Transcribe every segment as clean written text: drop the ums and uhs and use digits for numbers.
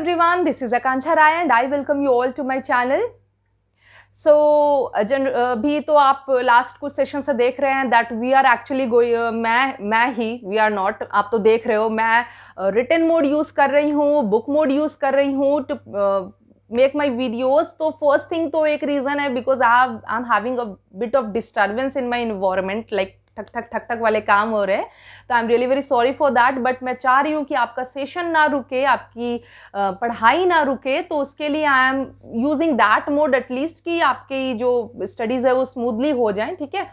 everyone, this is Akanksha Rai and I welcome you all to my channel. So भी तो आप last कुछ session से देख रहे हैं दैट वी आर एक्चुअली मैं ही वी आर नॉट, आप तो देख रहे हो मैं रिटन मोड यूज़ कर रही हूँ, बुक मोड यूज़ कर रही हूँ टू मेक माई वीडियोज़. तो फर्स्ट थिंग तो एक रीज़न है because I am having a bit of disturbance in my environment, like ठक ठक ठक ठक वाले काम हो रहे हैं. तो I am really very sorry for that. But मैं चाह रही हूँ कि आपका सेशन ना रुके, आपकी पढ़ाई ना रुके, तो उसके लिए I am using that mode at least कि आपकी जो स्टडीज़ है वो स्मूथली हो जाए. ठीक है,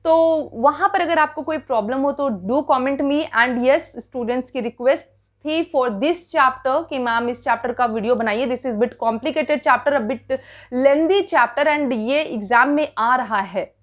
तो वहाँ पर अगर आपको कोई प्रॉब्लम हो तो do comment me. And yes, students की रिक्वेस्ट थी फॉर दिस चैप्टर कि मैम इस चैप्टर का वीडियो बनाइए. This is bit complicated chapter, a bit lengthy chapter and ये एग्जाम में आ रहा है.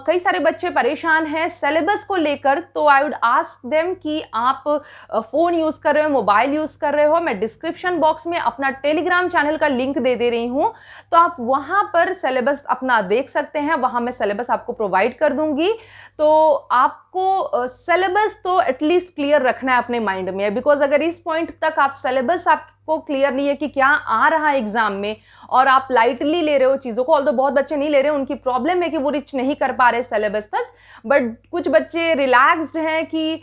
कई सारे बच्चे परेशान हैं सिलेबस को लेकर. तो आई वुड आस्क देम कि आप फ़ोन यूज़ कर रहे हो, मोबाइल यूज़ कर रहे हो, मैं डिस्क्रिप्शन बॉक्स में अपना टेलीग्राम चैनल का लिंक दे रही हूँ, तो आप वहाँ पर सिलेबस अपना देख सकते हैं. वहाँ मैं सिलेबस आपको प्रोवाइड कर दूँगी. तो आपको सिलेबस तो एटलीस्ट क्लियर रखना है अपने माइंड में, बिकॉज अगर इस पॉइंट तक आप सिलेबस आपको क्लियर नहीं है कि क्या आ रहा है एग्जाम में और आप लाइटली ले रहे हो चीज़ों को, ऑल्दो बहुत बच्चे नहीं ले रहे, उनकी प्रॉब्लम है कि वो रीच नहीं कर पा रहे सिलेबस तक. बट कुछ बच्चे रिलैक्स्ड हैं कि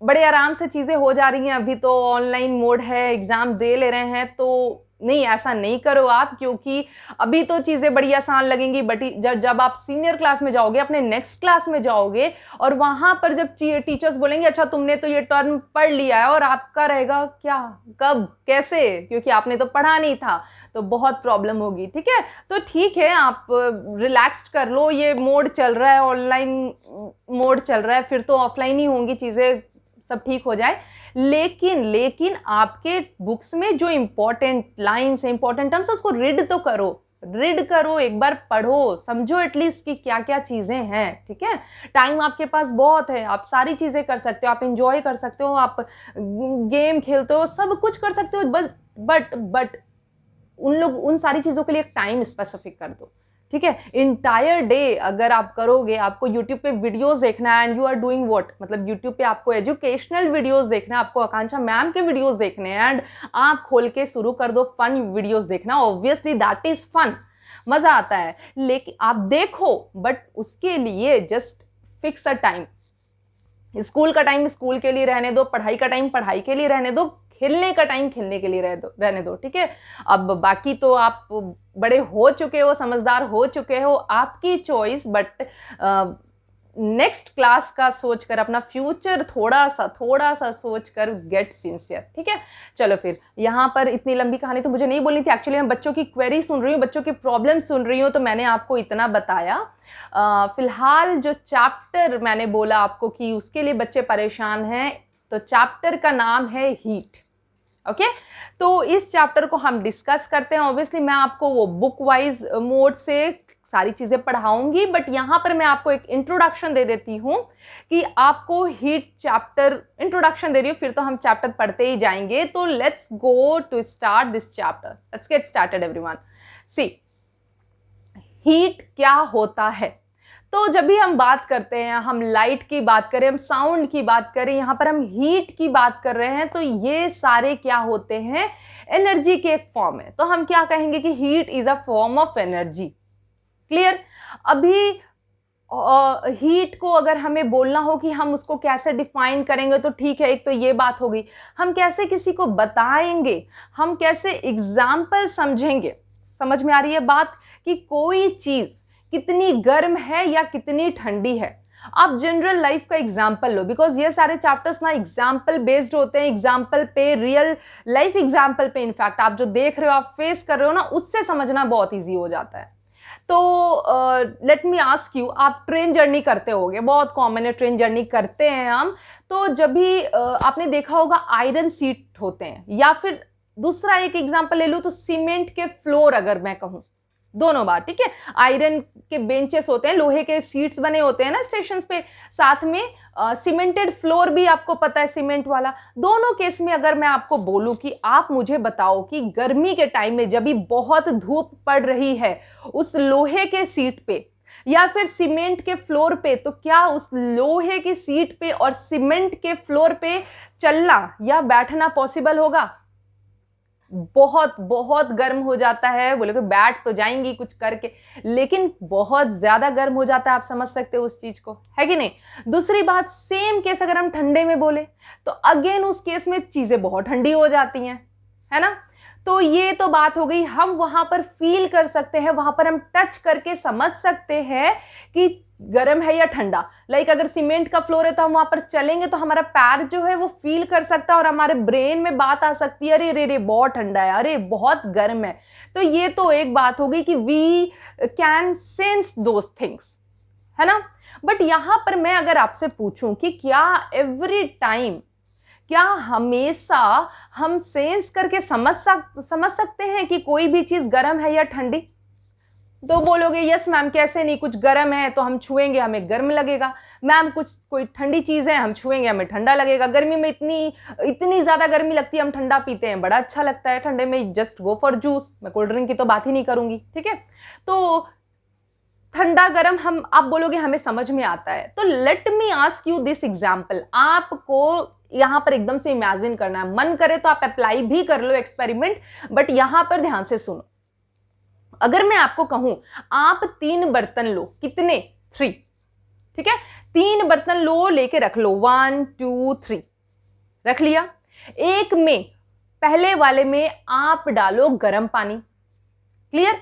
बड़े आराम से चीज़ें हो जा रही हैं, अभी तो ऑनलाइन मोड है, एग्ज़ाम दे ले रहे हैं. तो नहीं, ऐसा नहीं करो आप, क्योंकि अभी तो चीज़ें बड़ी आसान लगेंगी. बट जब आप सीनियर क्लास में जाओगे, अपने नेक्स्ट क्लास में जाओगे, और वहाँ पर जब टीचर्स बोलेंगे अच्छा तुमने तो ये टर्म पढ़ लिया है, और आपका रहेगा क्या, कब, कैसे, क्योंकि आपने तो पढ़ा नहीं था, तो बहुत प्रॉब्लम होगी. ठीक है, तो ठीक है, आप रिलैक्स्ड कर लो. ये मोड चल रहा है, ऑनलाइन मोड चल रहा है, फिर तो ऑफलाइन ही होंगी चीज़ें, सब ठीक हो जाए. लेकिन आपके बुक्स में जो इंपॉर्टेंट लाइन्स हैं, इंपॉर्टेंट टर्म्स, उसको रीड तो करो, एक बार पढ़ो, समझो एटलीस्ट कि क्या क्या चीज़ें हैं. ठीक है, टाइम आपके पास बहुत है, आप सारी चीज़ें कर सकते हो, आप इंजॉय कर सकते हो, आप गेम खेलते हो, सब कुछ कर सकते हो. बस बट उन सारी चीज़ों के लिए एक टाइम स्पेसिफिक कर दो. ठीक है, इंटायर डे अगर आप करोगे, आपको यूट्यूब पे वीडियोस देखना है and you are doing what, मतलब यूट्यूब पे आपको एजुकेशनल वीडियोस देखना है, आपको आकांक्षा मैम के वीडियोस देखने हैं, एंड आप खोल के शुरू कर दो फन वीडियोस देखना. ऑब्वियसली दैट इज फन, मज़ा आता है, लेकिन आप देखो, बट उसके लिए just fix a time. School का टाइम स्कूल के लिए रहने दो, पढ़ाई का टाइम पढ़ाई के लिए रहने दो, खेलने का टाइम खेलने के लिए रहने दो. ठीक है, अब बाकी तो आप बड़े हो चुके हो, समझदार हो चुके हो, आपकी चॉइस. बट नेक्स्ट क्लास का सोचकर, अपना फ्यूचर थोड़ा सा सोचकर गेट सिंसियर. ठीक है, चलो फिर यहाँ पर इतनी लंबी कहानी तो मुझे नहीं बोलनी थी. एक्चुअली मैं बच्चों की क्वेरी सुन रही हूँ, बच्चों की प्रॉब्लम सुन रही हूँ, तो मैंने आपको इतना बताया. फिलहाल जो चैप्टर मैंने बोला आपको कि उसके लिए बच्चे परेशान हैं, तो चैप्टर का नाम है हीट. ओके, तो इस चैप्टर को हम डिस्कस करते हैं. ऑब्वियसली मैं आपको वो बुक वाइज मोड से सारी चीज़ें पढ़ाऊंगी, बट यहाँ पर मैं आपको एक इंट्रोडक्शन दे देती हूँ कि आपको हीट चैप्टर इंट्रोडक्शन दे रही हूँ, फिर तो हम चैप्टर पढ़ते ही जाएंगे. तो let's go to start this chapter. Let's get started everyone. See, heat क्या होता है. तो जब भी हम बात करते हैं, हम लाइट की बात करें, हम साउंड की बात करें, यहाँ पर हम हीट की बात कर रहे हैं, तो ये सारे क्या होते हैं, एनर्जी के एक फॉर्म है. तो हम क्या कहेंगे कि heat is a form of energy. Clear. अभी हीट को अगर हमें बोलना हो कि हम उसको कैसे डिफाइन करेंगे, तो ठीक है, एक तो ये बात हो गई. हम कैसे किसी को बताएंगे, हम कैसे एग्जाम्पल समझेंगे. समझ में आ रही है बात कि कोई चीज़ कितनी गर्म है या कितनी ठंडी है. आप जनरल लाइफ का एग्जाम्पल लो, बिकॉज ये सारे चैप्टर्स ना एग्जाम्पल बेस्ड होते हैं, एग्जाम्पल पे, रियल लाइफ एग्जाम्पल पे. इनफैक्ट आप जो देख रहे हो, आप फेस कर रहे हो ना, उससे समझना बहुत ईजी हो जाता है. तो लेट मी आस्क यू, आप ट्रेन जर्नी करते होगे, बहुत कॉमन है, ट्रेन जर्नी करते हैं हम. तो जब भी आपने देखा होगा आयरन सीट होते हैं, या फिर दूसरा एक एग्जाम्पल ले लूँ तो सीमेंट के फ्लोर, अगर मैं कहूँ, दोनों बार. ठीक है, आयरन के बेंचेस होते हैं, लोहे के सीट्स बने होते हैं ना स्टेशन पे, साथ में सीमेंटेड फ्लोर भी आपको पता है, सीमेंट वाला. दोनों केस में अगर मैं आपको बोलूं कि आप मुझे बताओ कि गर्मी के टाइम में जब भी बहुत धूप पड़ रही है, उस लोहे के सीट पे या फिर सीमेंट के फ्लोर पे, तो क्या उस लोहे की सीट पे और सीमेंट के फ्लोर पे चलना या बैठना पॉसिबल होगा? बहुत बहुत गर्म हो जाता है, बोले कि बैठ तो जाएंगी कुछ करके, लेकिन बहुत ज्यादा गर्म हो जाता है, आप समझ सकते हो उस चीज को, है कि नहीं। दूसरी बात, सेम केस अगर हम ठंडे में बोले तो अगेन उस केस में चीजें बहुत ठंडी हो जाती हैं, है ना। तो ये तो बात हो गई, हम वहां पर फील कर सकते हैं, वहां पर हम टच करके समझ सकते हैं कि गर्म है या ठंडा। लाइक अगर सीमेंट का फ्लोर है तो हम वहां पर चलेंगे तो हमारा पैर जो है वो फील कर सकता है और हमारे ब्रेन में बात आ सकती है, अरे रे रे बहुत ठंडा है, अरे बहुत गर्म है। तो ये तो एक बात हो गई कि we can sense those things, है ना। बट यहां पर मैं अगर आपसे पूछूं कि क्या एवरी टाइम, क्या हमेशा हम सेंस करके समझ सकते हैं कि कोई भी चीज गर्म है या ठंडी। तो बोलोगे यस मैम, कैसे नहीं, कुछ गर्म है तो हम छुएंगे हमें गर्म लगेगा, मैम कुछ कोई ठंडी चीज है हम छुएंगे हमें ठंडा लगेगा। गर्मी में इतनी ज्यादा गर्मी लगती है, हम ठंडा पीते हैं, बड़ा अच्छा लगता है ठंडे में, जस्ट गो फॉर जूस। मैं कोल्ड ड्रिंक की तो बात ही नहीं करूंगी, ठीक है। तो ठंडा गर्म हम, आप बोलोगे हमें समझ में आता है। तो let me ask you this example, आपको यहां पर एकदम से इमेजिन करना है, मन करे तो आप अप्लाई भी कर लो एक्सपेरिमेंट, बट यहां पर ध्यान से सुनो। अगर मैं आपको कहूं आप 3 बर्तन लो, कितने, 3, ठीक है, 3 बर्तन लो, लेके रख लो, 1 2 3 रख लिया। एक में, पहले वाले में आप डालो गर्म पानी, क्लियर।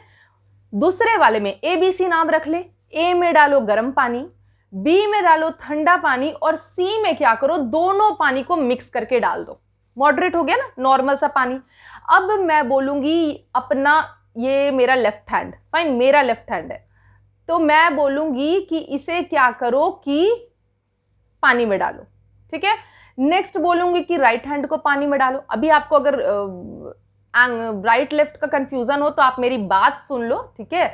दूसरे वाले में ABC नाम रख ले, A में डालो गर्म पानी, B में डालो ठंडा पानी, और C में क्या करो, दोनों पानी को मिक्स करके डाल दो। मॉडरेट हो गया ना, नॉर्मल सा पानी। अब मैं बोलूंगी अपना, ये मेरा लेफ्ट हैंड, फाइन, मेरा लेफ्ट हैंड है, तो मैं बोलूंगी कि इसे क्या करो कि पानी में डालो, ठीक है। नेक्स्ट बोलूंगी कि राइट हैंड को पानी में डालो। अभी आपको अगर राइट लेफ्ट का कंफ्यूजन हो तो आप मेरी बात सुन लो, ठीक है।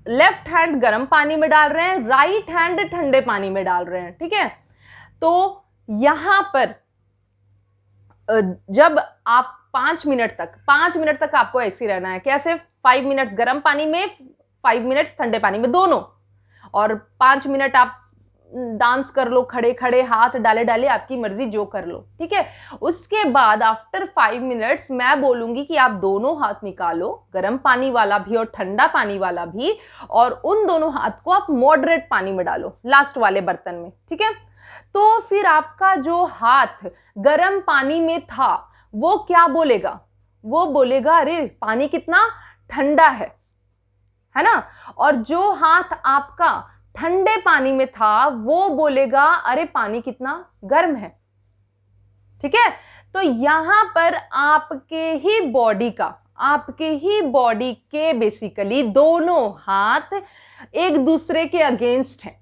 लेफ्ट हैंड गर्म पानी में डाल रहे हैं, राइट हैंड ठंडे पानी में डाल रहे हैं, ठीक है। तो यहां पर जब आप 5 मिनट तक आपको ऐसे रहना है, कैसे, 5 मिनट्स गर्म पानी में, 5 मिनट्स ठंडे पानी में, दोनों, और 5 मिनट आप डांस कर लो, खड़े खड़े हाथ डाले डाले, आपकी मर्जी जो कर लो, ठीक है। उसके बाद आफ्टर 5 मिनट्स मैं बोलूंगी कि आप दोनों हाथ निकालो, गर्म पानी वाला भी और ठंडा पानी वाला भी, और उन दोनों हाथ को आप मॉडरेट पानी में डालो, लास्ट वाले बर्तन में, ठीक है। तो फिर आपका जो हाथ गर्म पानी में था वो क्या बोलेगा, वो बोलेगा अरे पानी कितना ठंडा है ना। और जो हाथ आपका ठंडे पानी में था वो बोलेगा अरे पानी कितना गर्म है, ठीक है। तो यहां पर आपके ही बॉडी के बेसिकली दोनों हाथ एक दूसरे के अगेंस्ट है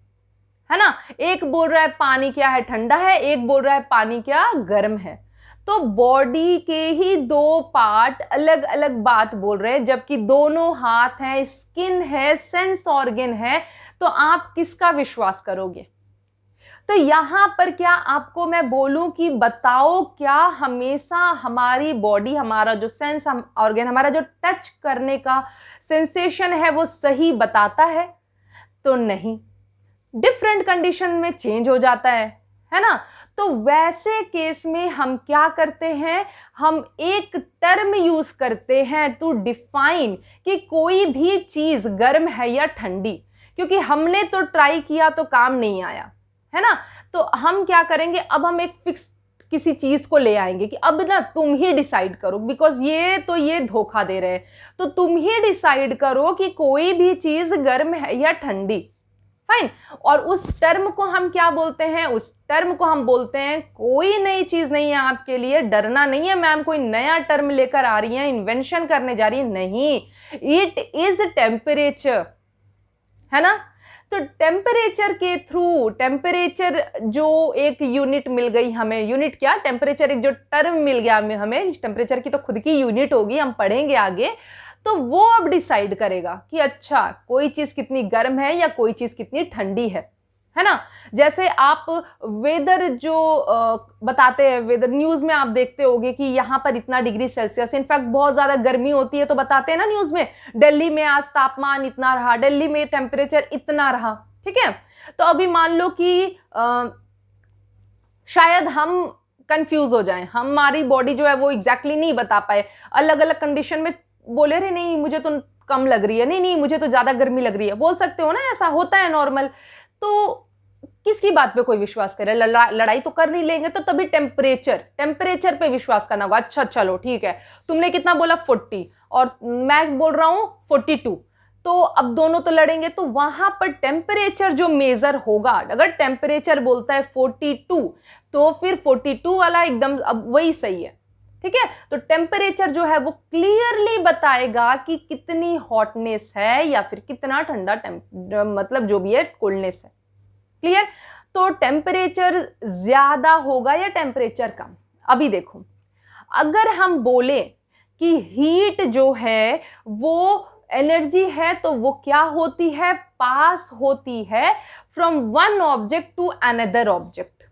ना। एक बोल रहा है पानी क्या है, ठंडा है, एक बोल रहा है पानी क्या गर्म है। तो बॉडी के ही 2 पार्ट अलग अलग बात बोल रहे हैं, जबकि दोनों हाथ हैं, स्किन है, सेंस ऑर्गन है। तो आप किसका विश्वास करोगे। तो यहां पर क्या आपको मैं बोलूं कि बताओ, क्या हमेशा हमारी बॉडी, हमारा जो सेंस ऑर्गन, हमारा जो टच करने का सेंसेशन है वो सही बताता है। तो नहीं, डिफरेंट कंडीशन में चेंज हो जाता है ना। तो वैसे केस में हम क्या करते हैं, हम एक टर्म यूज करते हैं टू डिफाइन कि कोई भी चीज गर्म है या ठंडी, क्योंकि हमने तो ट्राई किया तो काम नहीं आया, है ना। तो हम क्या करेंगे, अब हम एक फिक्स किसी चीज को ले आएंगे कि अब ना तुम ही डिसाइड करो, बिकॉज ये धोखा दे रहे हैं, तो तुम ही डिसाइड करो कि कोई भी चीज गर्म है या ठंडी, फाइन। और उस टर्म को हम क्या बोलते हैं, उस टर्म को हम बोलते हैं, कोई नई चीज नहीं है आपके लिए, डरना नहीं है मैम कोई नया टर्म लेकर आ रही है, इन्वेंशन करने जा रही है, नहीं, इट इज टेम्परेचर, है ना। तो टेम्परेचर के थ्रू, टेम्परेचर जो एक यूनिट मिल गई हमें, यूनिट क्या, टेम्परेचर एक जो टर्म मिल गया हमें, टेम्परेचर की तो खुद की यूनिट होगी, हम पढ़ेंगे आगे, तो वो अब डिसाइड करेगा कि अच्छा कोई चीज कितनी गर्म है या कोई चीज कितनी ठंडी है ना। जैसे आप वेदर जो बताते हैं, वेदर न्यूज में आप देखते होंगे कि यहाँ पर इतना डिग्री सेल्सियस, इनफैक्ट बहुत ज्यादा गर्मी होती है तो बताते हैं ना न्यूज में, दिल्ली में आज तापमान इतना रहा, दिल्ली में टेम्परेचर इतना रहा, ठीक है। तो अभी मान लो कि शायद हम कंफ्यूज हो जाएं, हमारी बॉडी जो है वो एग्जैक्टली नहीं बता पाए, अलग अलग कंडीशन में बोले रहे नहीं मुझे तो कम लग रही है, नहीं नहीं मुझे तो ज़्यादा गर्मी लग रही है, बोल सकते हो ना, ऐसा होता है नॉर्मल। तो किसकी बात पे कोई विश्वास करे, लड़ाई तो कर नहीं लेंगे, तो तभी टेम्परेचर पे विश्वास करना होगा। अच्छा चलो ठीक है, तुमने कितना बोला 40 और मैं बोल रहा हूं 42, तो अब दोनों तो लड़ेंगे, तो वहां पर टेम्परेचर जो मेजर होगा, अगर टेम्परेचर बोलता है 42 तो फिर 42 वाला एकदम अब वही सही है, ठीक है। तो टेम्परेचर जो है वो क्लियरली बताएगा कि कितनी हॉटनेस है या फिर कितना ठंडा मतलब जो भी है कोल्डनेस है, क्लियर। तो टेम्परेचर ज्यादा होगा या टेम्परेचर कम। अभी देखो, अगर हम बोले कि हीट जो है वो एनर्जी है, तो वो क्या होती है, पास होती है from one object to another object.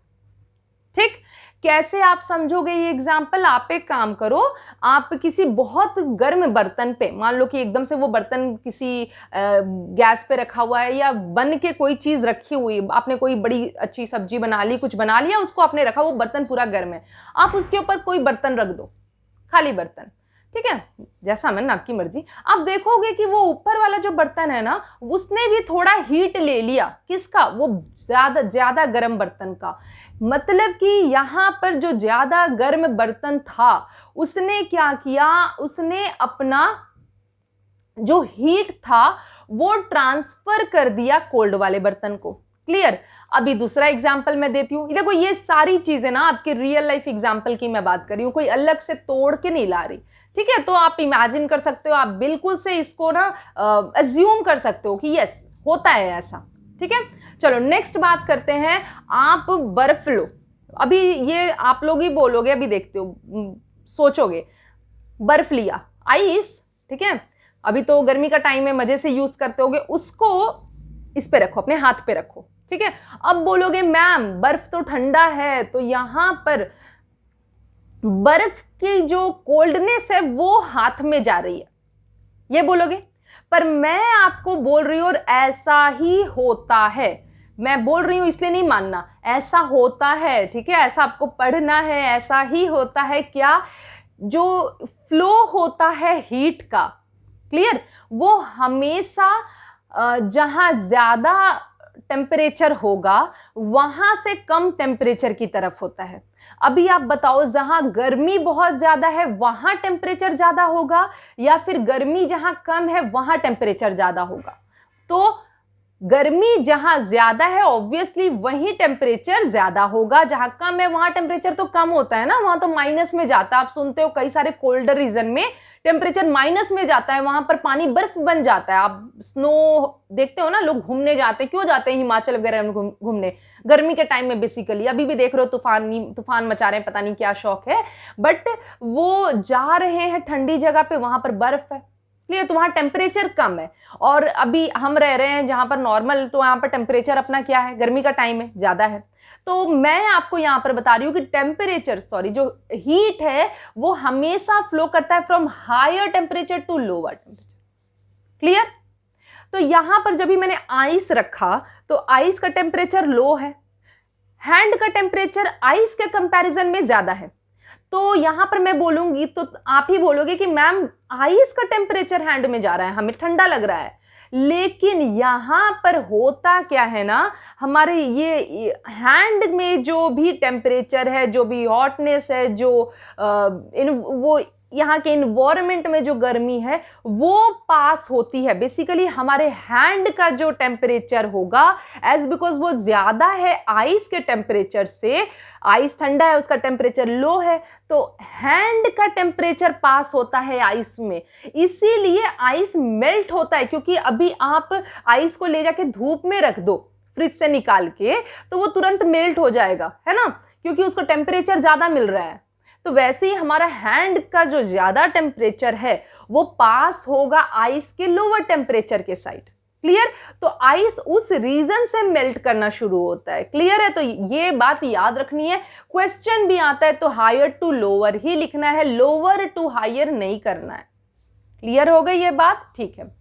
ठीक, कैसे आप समझोगे ये एग्जाम्पल, आप एक काम करो, आप किसी बहुत गर्म बर्तन पे, मान लो कि एकदम से वो बर्तन किसी गैस पे रखा हुआ है या बन के कोई चीज रखी हुई, आपने कोई बड़ी अच्छी सब्जी बना ली, कुछ बना लिया, उसको आपने रखा, वो बर्तन पूरा गर्म है, आप उसके ऊपर कोई बर्तन रख दो, खाली बर्तन, ठीक है, जैसा मन आपकी मर्जी। आप देखोगे कि वो ऊपर वाला जो बर्तन है ना, उसने भी थोड़ा हीट ले लिया, किसका, वो ज्यादा गर्म बर्तन का। मतलब कि यहां पर जो ज्यादा गर्म बर्तन था उसने क्या किया, उसने अपना जो हीट था वो ट्रांसफर कर दिया कोल्ड वाले बर्तन को, क्लियर। अभी दूसरा एग्जाम्पल मैं देती हूँ, देखो ये सारी चीजें ना आपके रियल लाइफ एग्जाम्पल की मैं बात कर रही हूँ, कोई अलग से तोड़ के नहीं ला रही, ठीक है। तो आप इमेजिन कर सकते हो, आप बिल्कुल से इसको ना अज्यूम कर सकते हो कि यस होता है ऐसा, ठीक है। चलो नेक्स्ट बात करते हैं, आप बर्फ लो, अभी ये आप लोग ही बोलोगे, अभी देखते हो, सोचोगे, बर्फ लिया, आइस, ठीक है, अभी तो गर्मी का टाइम है, मजे से यूज करते होगे, उसको इस पे रखो, अपने हाथ पे रखो, ठीक है। अब बोलोगे मैम बर्फ तो ठंडा है, तो यहां पर बर्फ की जो कोल्डनेस है वो हाथ में जा रही है, ये बोलोगे। पर मैं आपको बोल रही हूं और ऐसा ही होता है, मैं बोल रही हूं इसलिए नहीं मानना, ऐसा होता है, ठीक है, ऐसा आपको पढ़ना है, ऐसा ही होता है। क्या, जो फ्लो होता है हीट का, क्लियर, वो हमेशा जहां ज्यादा टेम्परेचर होगा वहां से कम टेम्परेचर की तरफ होता है। अभी आप बताओ, जहां गर्मी बहुत ज्यादा है वहां टेम्परेचर ज्यादा होगा या फिर गर्मी जहां कम है वहां टेम्परेचर ज्यादा होगा। तो गर्मी जहां ज्यादा है ऑब्वियसली वही टेम्परेचर ज्यादा होगा, जहां कम है वहां टेम्परेचर तो कम होता है ना, वहां तो माइनस में जाता है। आप सुनते हो कई सारे कोल्डर रीजन में टेम्परेचर माइनस में जाता है, वहां पर पानी बर्फ बन जाता है। आप स्नो देखते हो ना, लोग घूमने जाते हैं, क्यों जाते हैं हिमाचल वगैरह में घूमने, गर्मी के टाइम में बेसिकली। अभी भी देख रहे हो तूफान मचा रहे हैं, पता नहीं क्या शौक है, बट वो जा रहे हैं ठंडी जगह पे, वहां पर बर्फ है, क्लियर, तो वहां टेम्परेचर कम है। और अभी हम रह रहे हैं जहां पर नॉर्मल, तो वहां पर टेम्परेचर अपना क्या है, गर्मी का टाइम है, ज्यादा है। तो मैं आपको यहां पर बता रही हूं कि टेम्परेचर, सॉरी, जो हीट है वो हमेशा फ्लो करता है from higher temperature to lower temperature, clear. तो यहां पर जब भी मैंने आइस रखा तो आइस का टेम्परेचर लो है, हैंड का टेम्परेचर आइस के कंपैरिजन में ज्यादा है। तो यहां पर मैं बोलूंगी तो आप ही बोलोगे कि मैम आइस का टेम्परेचर हैंड में जा रहा है, हमें ठंडा लग रहा है। लेकिन यहां पर होता क्या है ना, हमारे ये हैंड में जो भी टेम्परेचर है, जो भी हॉटनेस है, जो वो यहाँ के इन्वायरमेंट में जो गर्मी है वो पास होती है। बेसिकली हमारे हैंड का जो टेम्परेचर होगा, एज बिकॉज वो ज्यादा है आइस के टेम्परेचर से, आइस ठंडा है, उसका टेम्परेचर लो है, तो हैंड का टेम्परेचर पास होता है आइस में, इसीलिए आइस मेल्ट होता है। क्योंकि अभी आप आइस को ले जाके धूप में रख दो फ्रिज से निकाल के, तो वो तुरंत मेल्ट हो जाएगा, है ना, क्योंकि उसको टेम्परेचर ज्यादा मिल रहा है। तो वैसे ही हमारा हैंड का जो ज्यादा टेम्परेचर है वो पास होगा आइस के लोअर टेम्परेचर के साइड, क्लियर। तो आइस उस रीजन से मेल्ट करना शुरू होता है, क्लियर है। तो ये बात याद रखनी है, क्वेश्चन भी आता है तो हायर टू लोअर ही लिखना है, लोअर टू हायर नहीं करना है। क्लियर हो गई ये बात, ठीक है।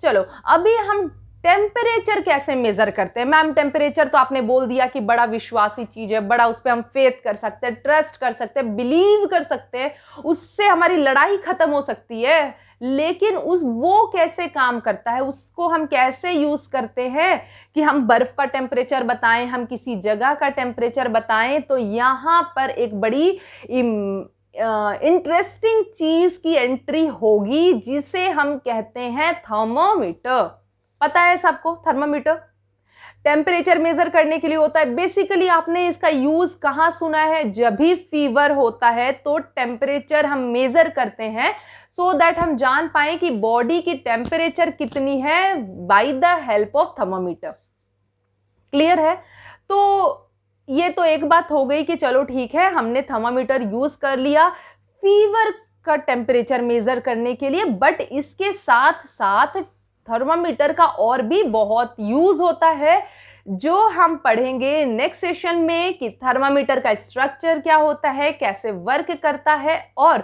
चलो अभी हम टेम्परेचर कैसे मेजर करते हैं? मैम टेम्परेचर तो आपने बोल दिया कि बड़ा विश्वासी चीज है, बड़ा उस पर हम फेथ कर सकते हैं, ट्रस्ट कर सकते हैं, बिलीव कर सकते हैं, उससे हमारी लड़ाई खत्म हो सकती है। लेकिन वो कैसे काम करता है, उसको हम कैसे यूज करते हैं कि हम बर्फ का टेम्परेचर बताएं, हम किसी जगह का टेम्परेचर बताएं? तो यहाँ पर एक बड़ी इंटरेस्टिंग चीज की एंट्री होगी जिसे हम कहते हैं थर्मोमीटर। पता है सबको थर्मोमीटर टेम्परेचर मेजर करने के लिए होता है। बेसिकली आपने इसका यूज कहाँ सुना है? जब भी फीवर होता है तो टेम्परेचर हम मेजर करते हैं सो दैट हम जान पाए कि बॉडी की टेम्परेचर कितनी है by the help of thermometer. Clear है? तो ये तो एक बात हो गई कि चलो ठीक है, हमने थर्मामीटर यूज कर लिया फीवर का टेम्परेचर मेजर करने के लिए। बट इसके साथ साथ थर्मामीटर का और भी बहुत यूज होता है जो हम पढ़ेंगे नेक्स्ट सेशन में कि थर्मामीटर का स्ट्रक्चर क्या होता है, कैसे वर्क करता है और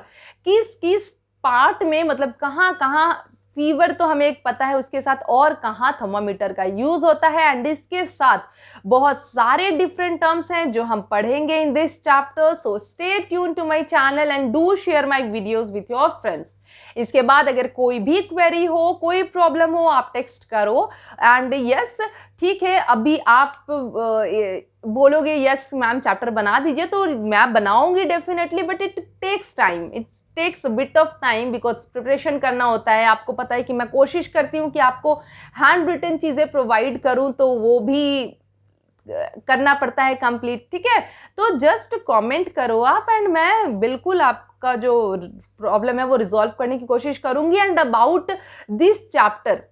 किस किस पार्ट में, मतलब कहाँ कहाँ फीवर तो हमें एक पता है, उसके साथ और कहाँ थर्मामीटर का यूज होता है। एंड इसके साथ बहुत सारे डिफरेंट टर्म्स हैं जो हम पढ़ेंगे in this chapter. So stay tuned to my channel and do share my videos with your friends. इसके बाद अगर कोई भी क्वेरी हो, कोई प्रॉब्लम हो, आप टेक्स्ट करो। एंड यस ठीक है, अभी आप बोलोगे यस मैम चैप्टर बना दीजिए, तो मैं बनाऊंगी definitely, but it takes time, it takes bit of time because preparation करना होता है। आपको पता है कि मैं कोशिश करती हूँ कि आपको हैंड रिटन चीज़ें प्रोवाइड करूँ, तो वो भी करना पड़ता है कंप्लीट। ठीक है, तो जस्ट कमेंट करो आप एंड मैं बिल्कुल आपका जो प्रॉब्लम है वो रिजॉल्व करने की कोशिश करूंगी। एंड अबाउट दिस चैप्टर,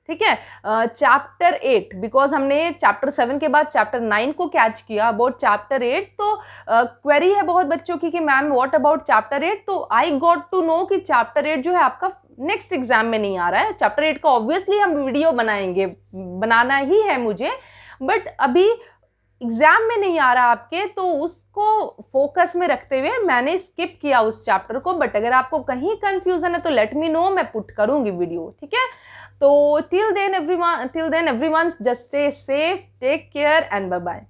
ठीक है, चैप्टर 8, बिकॉज हमने चैप्टर 7 के बाद चैप्टर 9 को कैच किया, अबाउट चैप्टर 8 तो क्वेरी है बहुत बच्चों की कि मैम व्हाट अबाउट चैप्टर 8। तो आई गॉट टू नो कि चैप्टर 8 जो है आपका नेक्स्ट एग्जाम में नहीं आ रहा है। चैप्टर 8 का ऑब्वियसली हम वीडियो बनाएंगे, बनाना ही है मुझे, बट अभी एग्जाम में नहीं आ रहा आपके, तो उसको फोकस में रखते हुए मैंने स्किप किया उस चैप्टर को। बट अगर आपको कहीं कंफ्यूजन है तो लेट मी नो, मैं पुट करूंगी वीडियो। ठीक है, तो till then everyone just stay safe, take care and bye bye.